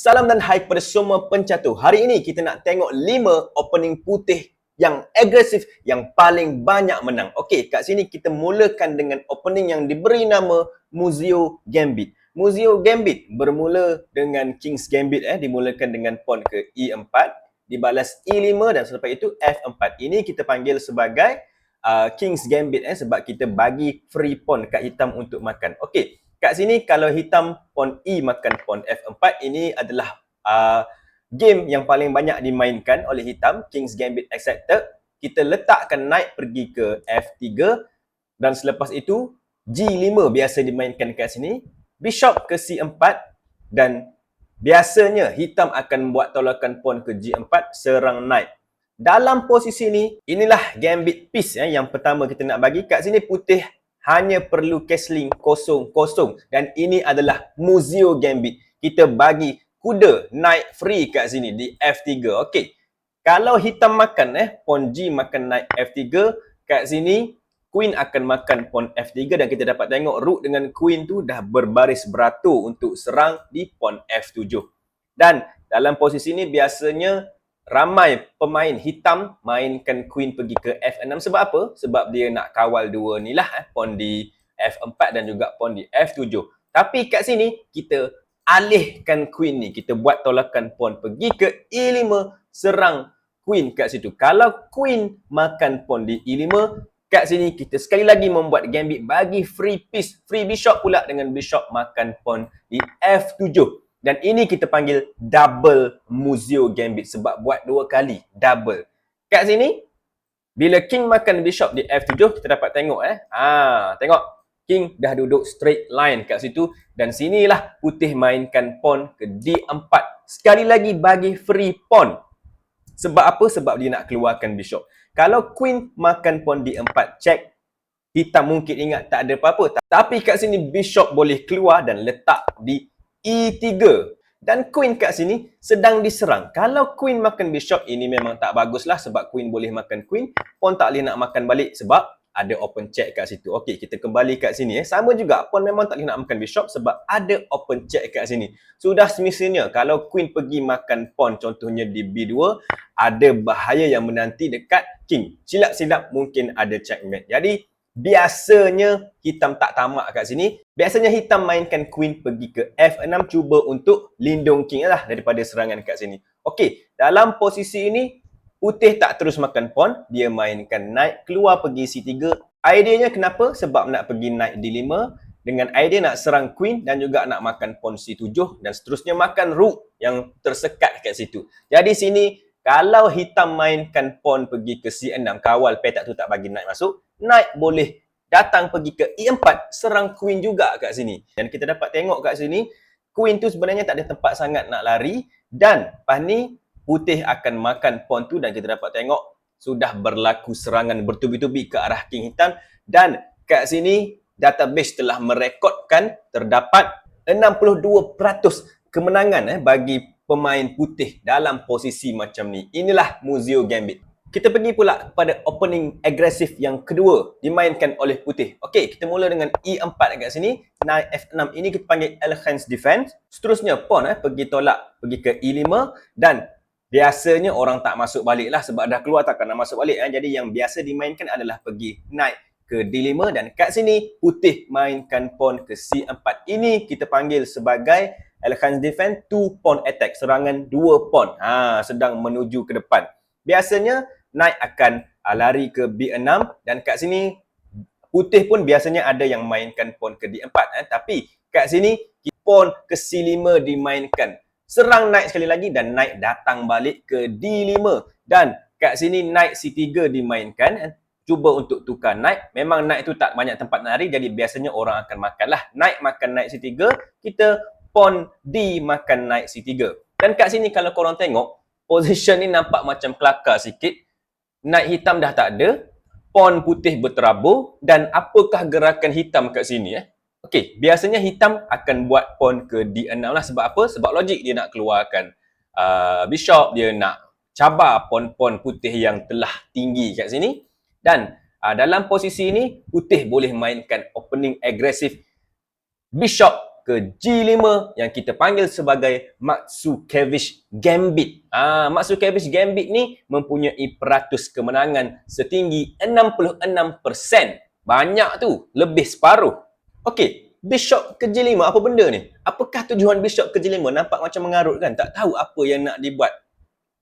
Salam dan hai kepada semua pencatur. Hari ini kita nak tengok 5 opening putih yang agresif yang paling banyak menang. Okey, kat sini kita mulakan dengan opening yang diberi nama Muzio Gambit. Muzio Gambit bermula dengan King's Gambit dimulakan dengan pawn ke E4, dibalas E5 dan selepas itu F4. Ini kita panggil sebagai King's Gambit sebab kita bagi free pawn kat hitam untuk makan. Okey. Kat sini kalau hitam pawn E makan pawn F4, ini adalah game yang paling banyak dimainkan oleh hitam, King's Gambit accepted. Kita letakkan knight pergi ke F3 dan selepas itu G5 biasa dimainkan kat sini, bishop ke C4 dan biasanya hitam akan buat tolakan pawn ke G4 serang knight. Dalam posisi ni, inilah gambit piece yang pertama kita nak bagi. Kat sini putih hanya perlu castling kosong-kosong dan ini adalah Muzio Gambit. Kita bagi kuda knight free kat sini di F3. Okey. Kalau hitam makan pawn G makan knight F3, kat sini queen akan makan pawn F3 dan kita dapat tengok rook dengan queen tu dah berbaris beratur untuk serang di pawn F7. Dan dalam posisi ni biasanya ramai pemain hitam mainkan queen pergi ke F6. Sebab apa? Sebab dia nak kawal dua ni lah, pawn di F4 dan juga pawn di F7. Tapi kat sini kita alihkan queen ni, kita buat tolakan pawn pergi ke E5 serang queen kat situ. Kalau queen makan pawn di E5, kat sini kita sekali lagi membuat gambit bagi free piece, free bishop pula dengan bishop makan pawn di F7. Dan ini kita panggil double Muzio Gambit sebab buat dua kali, double. Kat sini, bila king makan bishop di F7, kita dapat tengok tengok. King dah duduk straight line kat situ dan sinilah putih mainkan pawn ke D4. Sekali lagi bagi free pawn. Sebab apa? Sebab dia nak keluarkan bishop. Kalau queen makan pawn D4 check, hitam mungkin ingat tak ada apa-apa. Tapi kat sini bishop boleh keluar dan letak di E3 dan queen kat sini sedang diserang. Kalau queen makan bishop, ini memang tak baguslah sebab queen boleh makan queen, pawn tak boleh nak makan balik sebab ada open check kat situ. Okey, kita kembali kat sini Sama juga, pawn memang tak boleh nak makan bishop sebab ada open check kat sini. Sudah semestinya kalau queen pergi makan pawn contohnya di B2, ada bahaya yang menanti dekat king. Silap-silap mungkin ada checkmate. Jadi biasanya hitam tak tamak kat sini. Biasanya hitam mainkan queen pergi ke F6 cuba untuk lindung king lah daripada serangan kat sini. Okey, dalam posisi ini putih tak terus makan pawn, dia mainkan knight keluar pergi C3. Ideanya kenapa? Sebab nak pergi knight D5 dengan idea nak serang queen dan juga nak makan pawn C7 dan seterusnya makan rook yang tersekat kat situ. Jadi sini kalau hitam mainkan pawn pergi ke C6 kawal petak tu tak bagi knight masuk, knight boleh datang pergi ke E4 serang queen juga kat sini. Dan kita dapat tengok kat sini queen tu sebenarnya tak ada tempat sangat nak lari dan pas ni putih akan makan pawn tu dan kita dapat tengok sudah berlaku serangan bertubi-tubi ke arah king hitam dan kat sini database telah merekodkan terdapat 62% kemenangan bagi pemain putih dalam posisi macam ni. Inilah Muzio Gambit. Kita pergi pula kepada opening agresif yang kedua dimainkan oleh putih. Okey, kita mula dengan E4 kat sini. Knight F6 ini kita panggil Elegance Defense. Seterusnya pawn pergi tolak pergi ke E5 dan biasanya orang tak masuk balik lah sebab dah keluar takkan nak masuk balik. Jadi yang biasa dimainkan adalah pergi knight ke D5 dan kat sini putih mainkan pawn ke C4. Ini kita panggil sebagai Elegance Defense 2 pawn attack, serangan 2 pawn. Sedang menuju ke depan. Biasanya knight akan lari ke B6 dan kat sini putih pun biasanya ada yang mainkan pawn ke D4 tapi kat sini pawn ke C5 dimainkan. Serang knight sekali lagi dan knight datang balik ke D5 dan kat sini knight C3 dimainkan. Cuba untuk tukar knight. Memang knight tu tak banyak tempat nak lari jadi biasanya orang akan makan lah. Knight makan knight C3, kita pawn D makan knight C3. Dan kat sini kalau korang tengok position ni nampak macam kelakar sikit. Knight hitam dah tak ada, pawn putih berterabur dan apakah gerakan hitam kat sini Okey, biasanya hitam akan buat pawn ke D6 lah. Sebab apa? Sebab logik dia nak keluarkan bishop, dia nak cabar pawn-pawn putih yang telah tinggi kat sini. Dan dalam posisi ini putih boleh mainkan opening agresif bishop ke G5 yang kita panggil sebagai Matsukevich Gambit. Matsukevich Gambit ni mempunyai peratus kemenangan setinggi 66%. Banyak tu, lebih separuh. Okey, Bishop ke G5 apa benda ni? Apakah tujuan Bishop ke G5? Nampak macam mengarut kan? Tak tahu apa yang nak dibuat.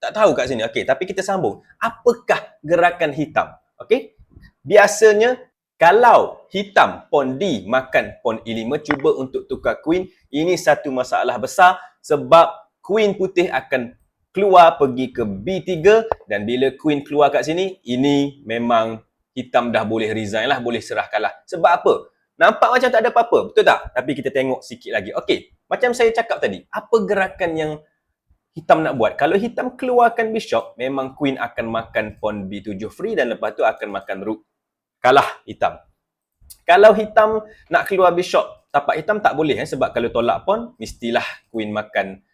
Tak tahu kat sini. Okey, tapi kita sambung. Apakah gerakan hitam? Okey. Biasanya kalau hitam pawn D makan pawn E5, cuba untuk tukar queen, ini satu masalah besar sebab queen putih akan keluar pergi ke B3 dan bila queen keluar kat sini, ini memang hitam dah boleh resign lah, boleh serah kalah. Sebab apa? Nampak macam tak ada apa-apa, betul tak? Tapi kita tengok sikit lagi. Okey, macam saya cakap tadi, apa gerakan yang hitam nak buat? Kalau hitam keluarkan bishop, memang queen akan makan pawn B7 free dan lepas tu akan makan rook. Kalah hitam. Kalau hitam nak keluar bishop, tapak hitam tak boleh sebab kalau tolak pawn, mestilah queen makan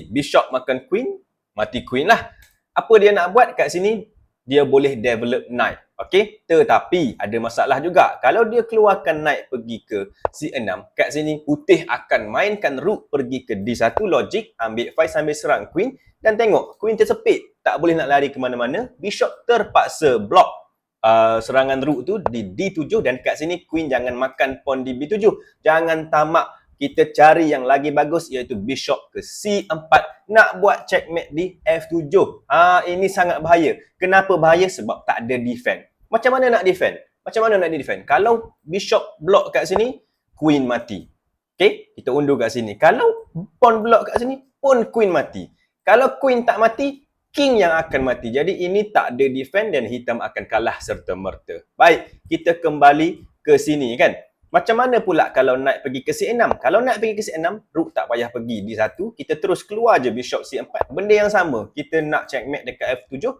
bishop makan queen, mati queen lah. Apa dia nak buat kat sini? Dia boleh develop knight. Okey, tetapi ada masalah juga. Kalau dia keluarkan knight pergi ke C6, kat sini putih akan mainkan rook pergi ke D1, logik, ambil file sambil serang queen dan tengok, queen tersepit, tak boleh nak lari ke mana-mana, bishop terpaksa block serangan rook tu di D7 dan kat sini queen jangan makan pawn di B7. Jangan tamak, kita cari yang lagi bagus iaitu bishop ke C4 nak buat checkmate di F7. Ini sangat bahaya. Kenapa bahaya? Sebab tak ada defend. Macam mana nak defend? Kalau bishop block kat sini, queen mati. Okey, kita undur kat sini. Kalau pawn block kat sini, pun queen mati. Kalau queen tak mati, king yang akan mati. Jadi ini tak ada defend dan hitam akan kalah serta merta. Baik, kita kembali ke sini kan. Macam mana pula kalau knight pergi ke C6? Kalau knight pergi ke C6, rook tak payah pergi D1. Kita terus keluar je bishop C4. Benda yang sama. Kita nak checkmate dekat F7.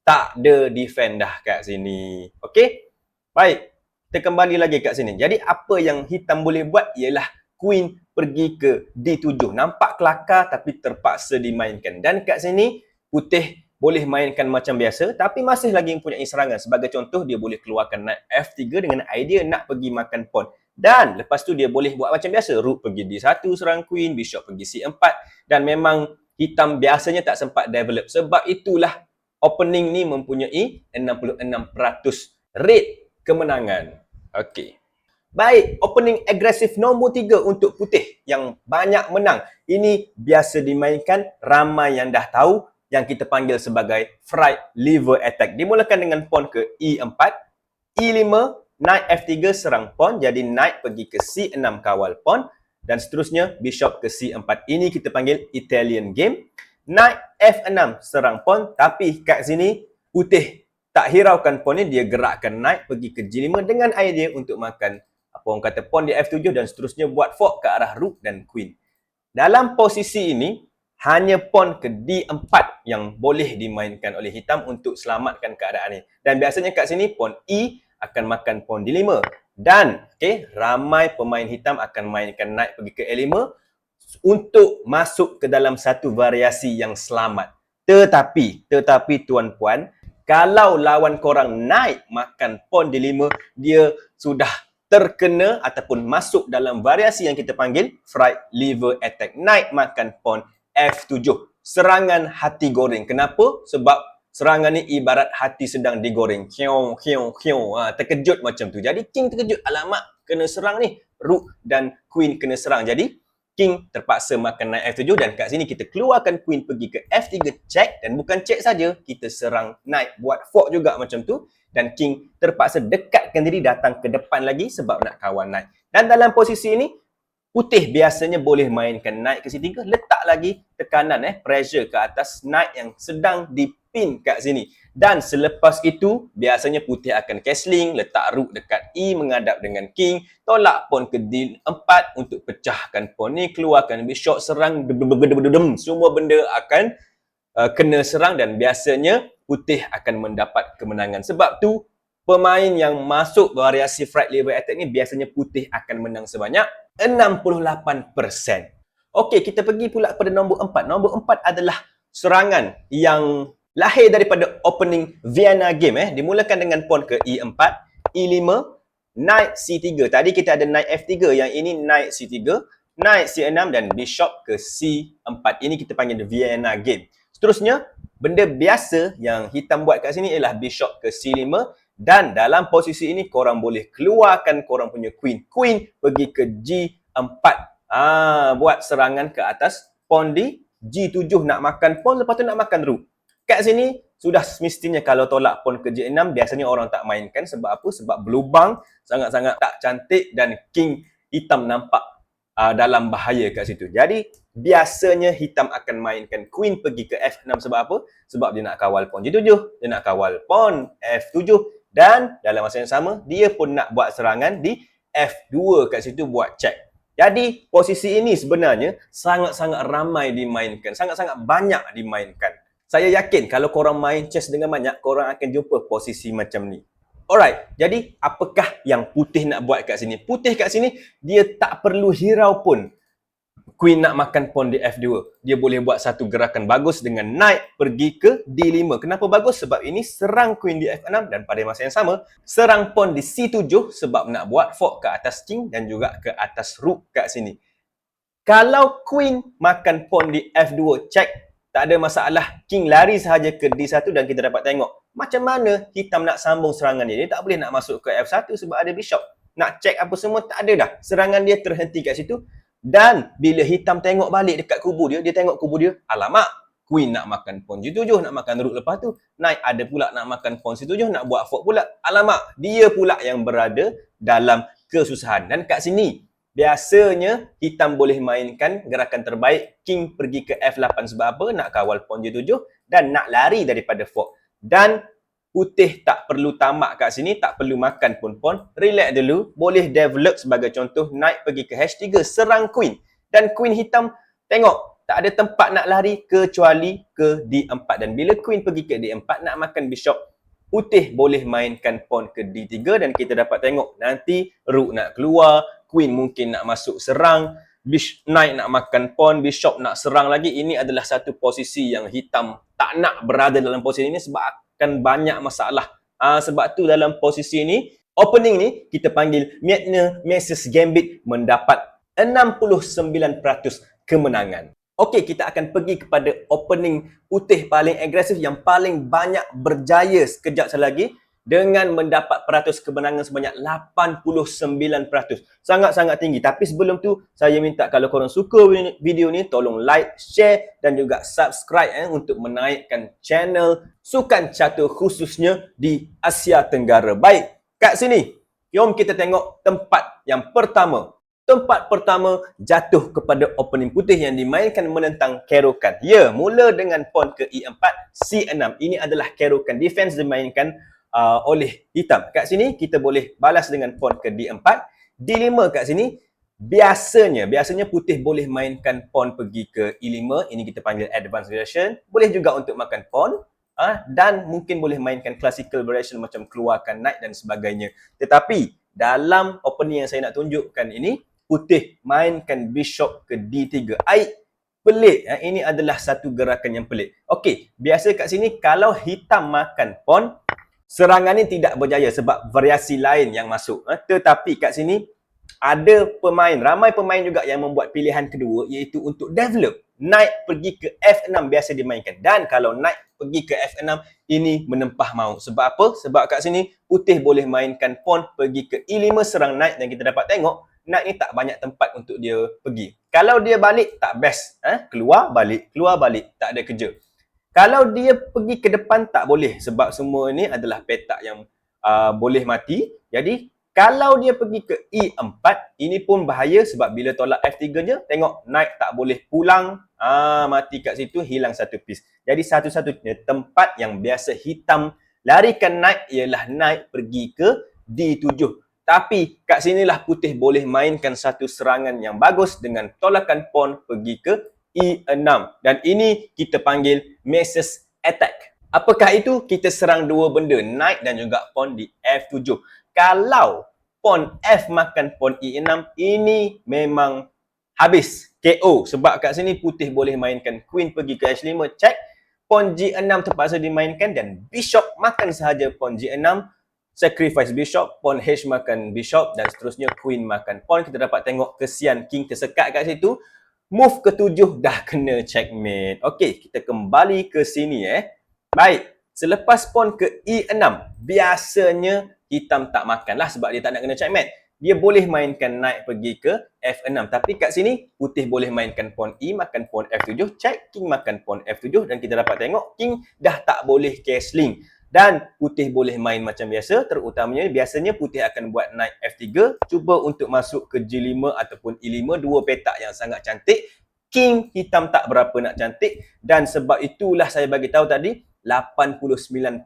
Tak ada defend dah kat sini. Okey? Baik, kita kembali lagi kat sini. Jadi apa yang hitam boleh buat ialah queen pergi ke D7. Nampak kelakar tapi terpaksa dimainkan. Dan kat sini, putih boleh mainkan macam biasa tapi masih lagi mempunyai serangan. Sebagai contoh, dia boleh keluarkan knight F3 dengan idea nak pergi makan pawn. Dan lepas tu dia boleh buat macam biasa. Rook pergi D1 serang queen, bishop pergi C4 dan memang hitam biasanya tak sempat develop. Sebab itulah opening ni mempunyai 66% rate kemenangan. Okey. Baik, opening agresif nombor 3 untuk putih yang banyak menang. Ini biasa dimainkan, ramai yang dah tahu, yang kita panggil sebagai fried liver attack. Dimulakan dengan pawn ke E4, E5, knight F3 serang pawn, jadi knight pergi ke C6 kawal pawn, dan seterusnya bishop ke C4. Ini kita panggil Italian game. Knight F6 serang pawn, tapi kat sini putih tak hiraukan pawn ni, dia gerakkan knight pergi ke G5 dengan idea untuk makan apa orang kata pawn di F7 dan seterusnya buat fork ke arah rook dan queen. Dalam posisi ini, hanya pawn ke D4 yang boleh dimainkan oleh hitam untuk selamatkan keadaan ini. Dan biasanya kat sini pawn E akan makan pawn D5. Dan ramai pemain hitam akan mainkan knight pergi ke E5 untuk masuk ke dalam satu variasi yang selamat. Tetapi tuan-puan, kalau lawan korang knight makan pawn D5, dia sudah terkena ataupun masuk dalam variasi yang kita panggil fried liver attack. Knight makan pawn F7. Serangan hati goreng. Kenapa? Sebab serangan ni ibarat hati sedang digoreng. Terkejut macam tu. Jadi king terkejut. Alamak, kena serang ni. Rook dan queen kena serang. Jadi king terpaksa makan knight F7 dan kat sini kita keluarkan queen pergi ke F3 check dan bukan check saja, kita serang knight buat fork juga macam tu dan king terpaksa dekatkan diri datang ke depan lagi sebab nak kawal knight. Dan dalam posisi ini putih biasanya boleh mainkan knight ke C3, letak lagi tekanan pressure ke atas knight yang sedang dipin kat sini. Dan selepas itu biasanya putih akan castling, letak rook dekat E menghadap dengan king, tolak pawn ke D4 untuk pecahkan pawn ni, keluarkan bishop, serang, semua benda akan kena serang dan biasanya putih akan mendapat kemenangan. Sebab tu pemain yang masuk variasi fried liver attack ni biasanya putih akan menang sebanyak 68%. Okey, kita pergi pula pada nombor 4. Nombor 4 adalah serangan yang lahir daripada opening Vienna game. Dimulakan dengan pawn ke E4, E5, Knight C3. Tadi kita ada Knight F3, yang ini Knight C3, Knight C6 dan Bishop ke C4. Ini kita panggil Vienna game. Seterusnya, benda biasa yang hitam buat kat sini ialah Bishop ke C5, dan dalam posisi ini korang boleh keluarkan korang punya Queen. Queen pergi ke G4. Buat serangan ke atas pawn di G7, nak makan pawn, lepas tu nak makan rook. Kat sini sudah semestinya kalau tolak pawn ke G6, biasanya orang tak mainkan. Sebab apa? Sebab berlubang, sangat-sangat tak cantik dan king hitam nampak dalam bahaya kat situ. Jadi biasanya hitam akan mainkan queen pergi ke F6. Sebab apa? Sebab dia nak kawal pawn G7, dia nak kawal pawn F7, dan dalam masa yang sama dia pun nak buat serangan di F2 kat situ buat check. Jadi posisi ini sebenarnya sangat-sangat ramai dimainkan, sangat-sangat banyak dimainkan. Saya yakin kalau korang main chess dengan banyak, korang akan jumpa posisi macam ni. Alright, jadi apakah yang putih nak buat kat sini? Putih kat sini, dia tak perlu hirau pun queen nak makan pawn di F2. Dia boleh buat satu gerakan bagus dengan knight pergi ke D5. Kenapa bagus? Sebab ini serang queen di F6 dan pada masa yang sama, serang pawn di C7 sebab nak buat fork ke atas king dan juga ke atas rook kat sini. Kalau queen makan pawn di F2 check, tak ada masalah, king lari sahaja ke D1 dan kita dapat tengok macam mana hitam nak sambung serangan dia. Dia tak boleh nak masuk ke F1 sebab ada bishop. Nak check apa semua tak ada dah. Serangan dia terhenti kat situ. Dan bila hitam tengok balik dekat kubu dia, dia tengok kubu dia, alamak, queen nak makan pawn G7, nak makan rook, lepas tu knight ada pula nak makan pawn C7, nak buat fork pula. Alamak, dia pula yang berada dalam kesusahan. Dan kat sini biasanya hitam boleh mainkan gerakan terbaik, king pergi ke F8 sebab apa? Nak kawal pawn G7 dan nak lari daripada fork. Dan putih tak perlu tamak kat sini, tak perlu makan pun pawn. Relax dulu, boleh develop sebagai contoh, knight pergi ke H3, serang queen. Dan queen hitam tengok, tak ada tempat nak lari kecuali ke D4. Dan bila queen pergi ke D4 nak makan bishop, putih boleh mainkan pawn ke D3 dan kita dapat tengok nanti rook nak keluar, queen mungkin nak masuk serang, knight nak makan pawn, bishop nak serang lagi. Ini adalah satu posisi yang hitam tak nak berada dalam posisi ini sebab akan banyak masalah. Sebab tu dalam posisi ini, opening ni kita panggil Vietnam Mrs. Gambit mendapat 69% kemenangan. Okey, kita akan pergi kepada opening putih paling agresif yang paling banyak berjaya sekejap lagi dengan mendapat peratus kemenangan sebanyak 89%. Sangat-sangat tinggi. Tapi sebelum tu, saya minta kalau korang suka video ni, tolong like, share dan juga subscribe untuk menaikkan channel Sukan Catur khususnya di Asia Tenggara. Baik, kat sini, jom kita tengok tempat yang pertama. Tempat pertama jatuh kepada opening putih yang dimainkan menentang kerokan. Ya, mula dengan pawn ke E4, C6. Ini adalah kerokan. Defense dimainkan oleh hitam. Kat sini kita boleh balas dengan pawn ke D4. D5 kat sini biasanya putih boleh mainkan pawn pergi ke E5. Ini kita panggil advanced version. Boleh juga untuk makan pawn. Dan mungkin boleh mainkan classical version macam keluarkan knight dan sebagainya. Tetapi dalam opening yang saya nak tunjukkan ini, putih mainkan bishop ke D3. Pelik. Ini adalah satu gerakan yang pelik. Okey, biasa kat sini kalau hitam makan pawn, serangan ni tidak berjaya sebab variasi lain yang masuk. Tetapi kat sini ada pemain, ramai pemain juga yang membuat pilihan kedua iaitu untuk develop. Knight pergi ke F6 biasa dimainkan. Dan kalau knight pergi ke F6, ini menempah maut. Sebab apa? Sebab kat sini putih boleh mainkan pawn pergi ke E5 serang knight dan kita dapat tengok knight ni tak banyak tempat untuk dia pergi. Kalau dia balik tak best. Keluar balik, tak ada kerja. Kalau dia pergi ke depan tak boleh sebab semua ni adalah petak yang boleh mati. Jadi kalau dia pergi ke E4, ini pun bahaya sebab bila tolak F3 je, tengok knight tak boleh pulang. Mati kat situ, hilang satu piece. Jadi satu-satunya tempat yang biasa hitam larikan knight ialah knight pergi ke D7. Tapi kat sinilah putih boleh mainkan satu serangan yang bagus dengan tolakan pawn pergi ke E6. Dan ini kita panggil Mrs. Attack. Apakah itu? Kita serang dua benda, knight dan juga pawn di F7. Kalau pawn F makan pawn E6, ini memang habis. KO. Sebab kat sini putih boleh mainkan queen pergi ke H5, check. Pawn G6 terpaksa dimainkan dan bishop makan sahaja pawn G6. sacrifice bishop, pawn H makan bishop dan seterusnya queen makan pawn. Kita dapat tengok kesian king tersekat kat situ. Move ke-7 dah kena checkmate. Okey, kita kembali ke sini Baik, selepas pawn ke E6, biasanya hitam tak makan lah sebab dia tak nak kena checkmate. Dia boleh mainkan knight pergi ke F6. Tapi kat sini, putih boleh mainkan pawn E makan pawn F7, check, king makan pawn F7 dan kita dapat tengok king dah tak boleh castling. Dan putih boleh main macam biasa, terutamanya biasanya putih akan buat knight F3, cuba untuk masuk ke G5 ataupun E5, dua petak yang sangat cantik. King hitam tak berapa nak cantik dan sebab itulah saya bagi tahu tadi 89%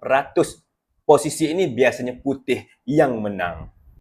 posisi ini biasanya putih yang menang.